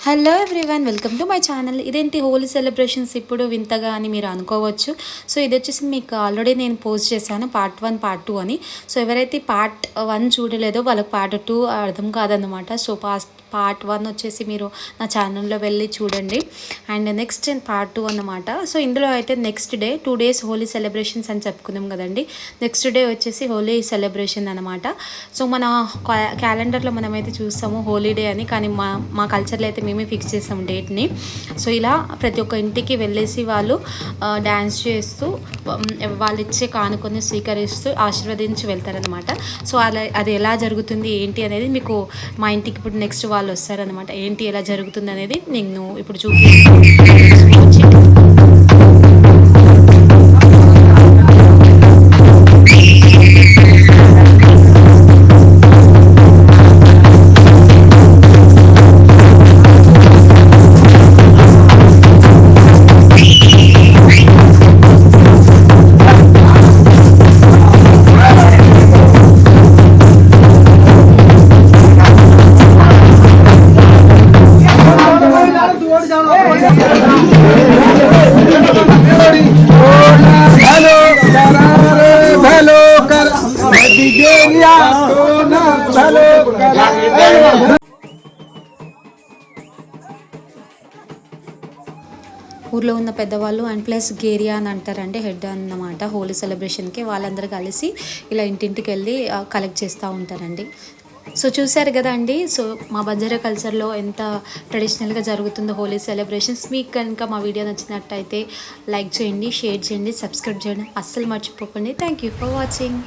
Hello everyone, welcome to my channel. ఇదేంటి Holi celebrations ఇప్పుడు వింతగా అని మీరు అనుకోవచ్చు. సో ఇది వచ్చేసి మీకు ఆల్రెడీ నేను పోస్ట్ చేశాను పార్ట్ 1 పార్ట్ 2 అని. సో ఎవరైతే పార్ట్ 1 చూడలేదో వాళ్ళకి పార్ట్ 2 అర్థం కాదన్నమాట. సో పార్ట్ 1 వచ్చేసి మీరు నా ఛానల్లో వెళ్ళి చూడండి. అండ్ నెక్స్ట్ పార్ట్ 2 అన్నమాట. సో ఇందులో అయితే next day 2 days Holi celebrations అని చెప్పుకున్నాం కదండి. నెక్స్ట్ డే వచ్చేసి హోలీ సెలబ్రేషన్ అనమాట. సో మన క్యాలెండర్లో మనమైతే చూస్తాము హోలీ డే అని, కానీ మా కల్చర్లో అయితే మేమే ఫిక్స్ చేసాం డేట్ని. సో ఇలా ప్రతి ఒక్క ఇంటికి వెళ్ళేసి వాళ్ళు డ్యాన్స్ చేస్తూ వాళ్ళు ఇచ్చే కానుకొని స్వీకరిస్తూ ఆశీర్వదించి వెళ్తారనమాట. సో అది ఎలా జరుగుతుంది ఏంటి అనేది మీకు మా ఇంటికి ఇప్పుడు నెక్స్ట్ వాళ్ళు వస్తారనమాట. ఏంటి ఎలా జరుగుతుంది అనేది నేను ఇప్పుడు చూపిస్తాను. ఊర్లో ఉన్న పెద్దవాళ్ళు అండ్ ప్లస్ గేరియా అని అంటారంటే హెడ్ అన్నమాట హోలీ సెలబ్రేషన్కి. వాళ్ళందరూ కలిసి ఇలా ఇంటింటికి వెళ్ళి కలెక్ట్ చేస్తూ ఉంటారండి. సో చూశారు కదా అండి. సో మా బంజారా కల్చర్లో ఎంత ట్రెడిషనల్గా జరుగుతుందో హోలీ సెలబ్రేషన్స్. మీకు కనుక మా వీడియో నచ్చినట్టయితే లైక్ చేయండి, షేర్ చేయండి, సబ్స్క్రైబ్ చేయండి అస్సలు మర్చిపోకండి. Thank you for watching.